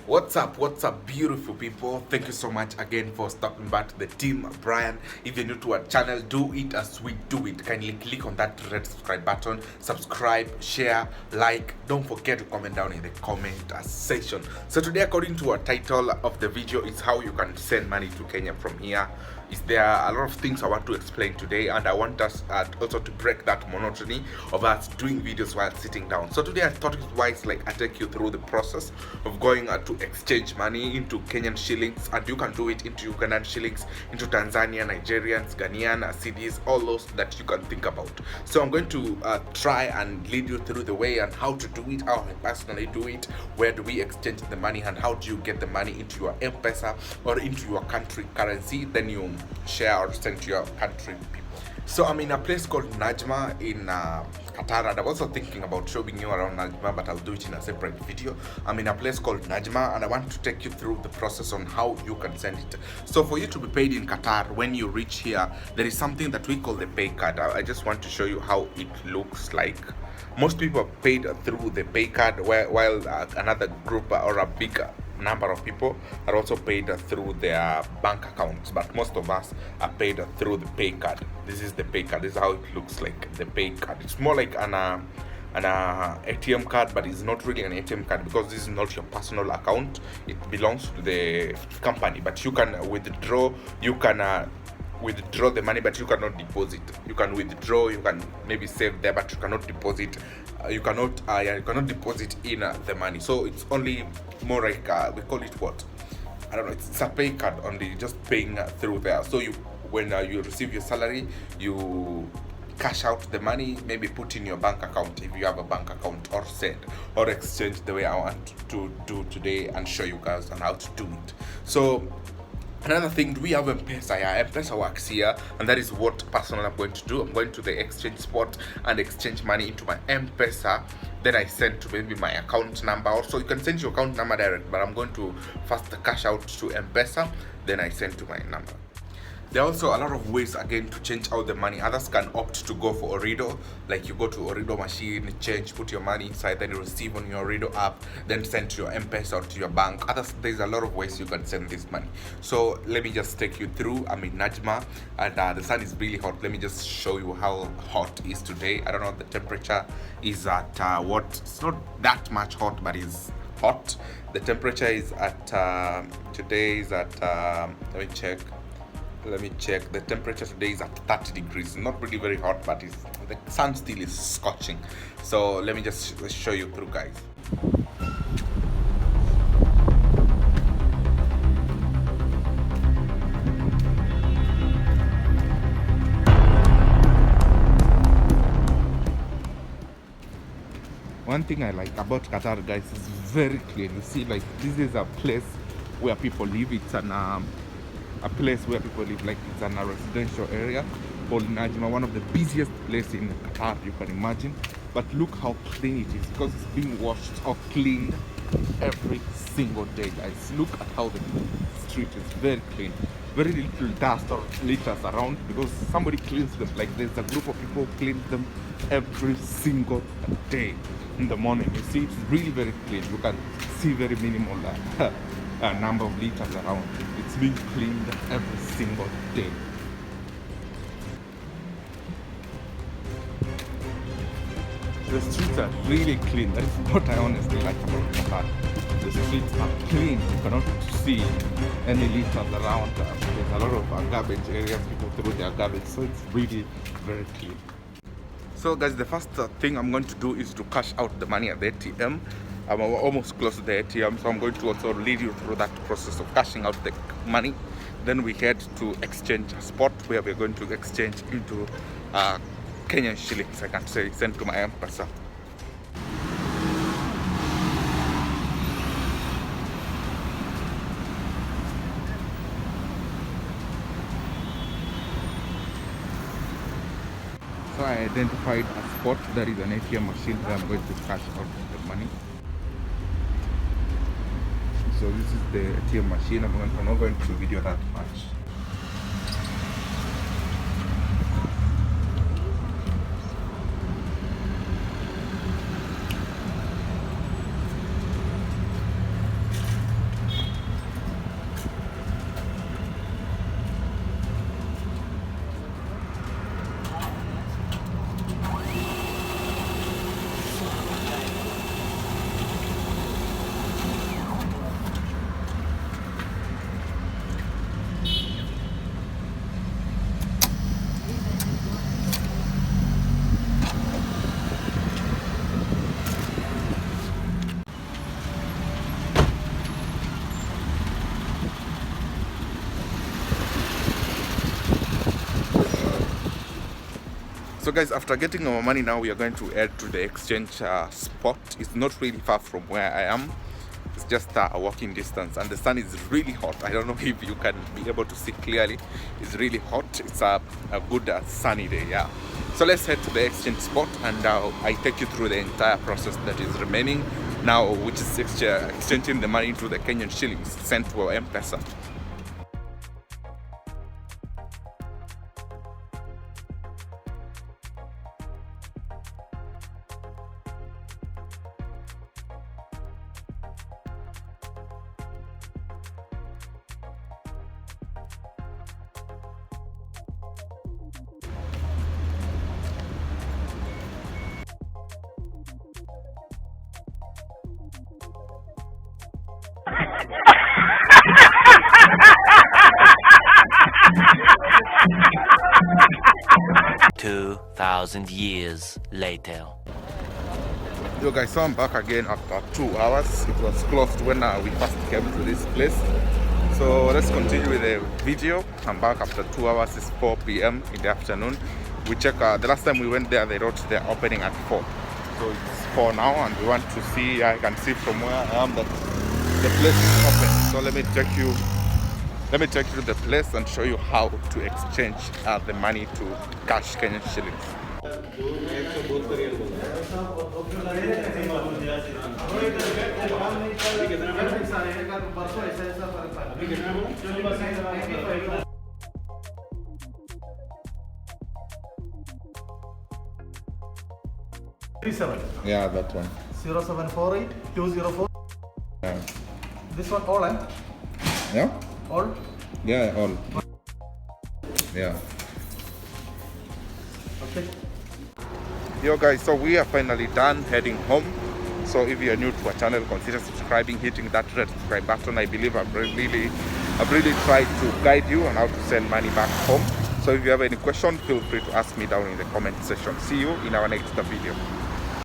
What's up, beautiful people? Thank you so much again for stopping by to the team. Brian, if you're new to our channel, do it as we do it. Kindly click on that red subscribe button, subscribe, share, like. Don't forget to comment down in the comment section. So today, according to our title of the video, is how you can send money to Kenya from here. Is there a lot of things I want to explain today, and I want us also to break that monotony of us doing videos while sitting down. So today I thought it wise, like, I take you through the process of going to exchange money into Kenyan shillings, and you can do it into Ugandan shillings, into Tanzania, Nigerians, Ghanaian cedis, all those that you can think about. So I'm going to try and lead you through the way and how to do it, how I personally do it, where do we exchange the money, and how do you get the money into your Mpesa or into your country currency, then you share or send to your country people. So I'm in a place called Najma in Qatar, and I'm also thinking about showing you around Najma, but I'll do it in a separate video. I'm in a place called Najma, and I want to take you through the process on how you can send it. So for you to be paid in Qatar, when you reach here, there is something that we call the pay card. I just want to show you how it looks like. Most people are paid through the pay card, while another group or a bigger number of people are also paid through their bank accounts, but most of us are paid through the pay card. This is the pay card. This is how it looks like, the pay card. It's more like an ATM card, but it's not really an ATM card because this is not your personal account. It belongs to the company, but you can withdraw. You can withdraw the money, but you cannot deposit. You can withdraw, you can maybe save there, but you cannot deposit. You cannot deposit in the money. So it's only more like we call it what? I don't know. It's a pay card only, just paying through there. So when you receive your salary, you cash out the money, maybe put in your bank account if you have a bank account, or send or exchange the way I want to do today and show you guys on how to do it. So another thing, we have Mpesa. Mpesa works here, and that is what personally I'm going to do. I'm going to the exchange spot and exchange money into my Mpesa. Then I send to maybe my account number. Also, you can send your account number direct, but I'm going to first cash out to Mpesa, then I send to my number. There are also a lot of ways again to change out the money. Others can opt to go for Orido, like you go to Orido machine, change, put your money inside, then you receive on your Orido app, then send to your Mpesa or to your bank. There's a lot of ways you can send this money. So let me just take you through. I'm in Najma, and the sun is really hot. Let me just show you how hot it is today. I don't know, the temperature is at what? It's not that much hot, but it's hot. The temperature is at today is at let me check. The temperature today is at 30 degrees. Not really very hot, but the sun still is scorching. So let me just show you through, guys. One thing I like about Qatar, guys, is very clean. You see, like, this is a place where people live. It's a place where people live, like it's a residential area called Najma, one of the busiest places in Qatar you can imagine. But look how clean it is, because it's being washed or cleaned every single day, guys. Look at how the street is very clean, very little dust or litters around, because somebody cleans them. Like, there's a group of people who clean them every single day in the morning. You see, it's really very clean. You can see very minimal number of liters around. It's being cleaned every single day. The streets are really clean. That is what I honestly like about Qatar. The streets are clean. You cannot see any litters around. There's a lot of garbage areas. People throw their garbage, so it's really very clean. So guys, the first thing I'm going to do is to cash out the money at the ATM. I'm almost close to the ATM, so I'm going to also lead you through that process of cashing out the money. Then we head to exchange spot, where we're going to exchange into Kenyan shillings, I can say, send to my Mpesa. So I identified a spot that is an ATM machine where I'm going to cash out the money. So this is the ATM machine. I'm not going to video that much. So guys, after getting our money now, we are going to head to the exchange spot. It's not really far from where I am. It's just a walking distance, and the sun is really hot. I don't know if you can be able to see clearly. It's really hot. It's a good sunny day, yeah. So let's head to the exchange spot, and I take you through the entire process that is remaining now, which is exchanging the money into the Kenyan shillings sent to our Mpesa. Years later. Yo guys, so I'm back again after 2 hours. It was closed when we first came to this place. So let's continue with the video. I'm back after 2 hours. It's 4 p.m. in the afternoon. We check the last time we went there, they wrote they're opening at 4. So it's 4 now, and we want to see, I can see from where I am that the place is open. So let me take you to the place and show you how to exchange the money to cash Kenyan shillings. Yeah, that one. 0748 204. Yeah. This one all, eh? Yeah? All? Yeah, all. Yeah. Okay. Yo guys, so we are finally done heading home. So if you are new to our channel, consider subscribing, hitting that red subscribe button. I believe I've really tried to guide you on how to send money back home. So if you have any question, feel free to ask me down in the comment section. See you in our next video.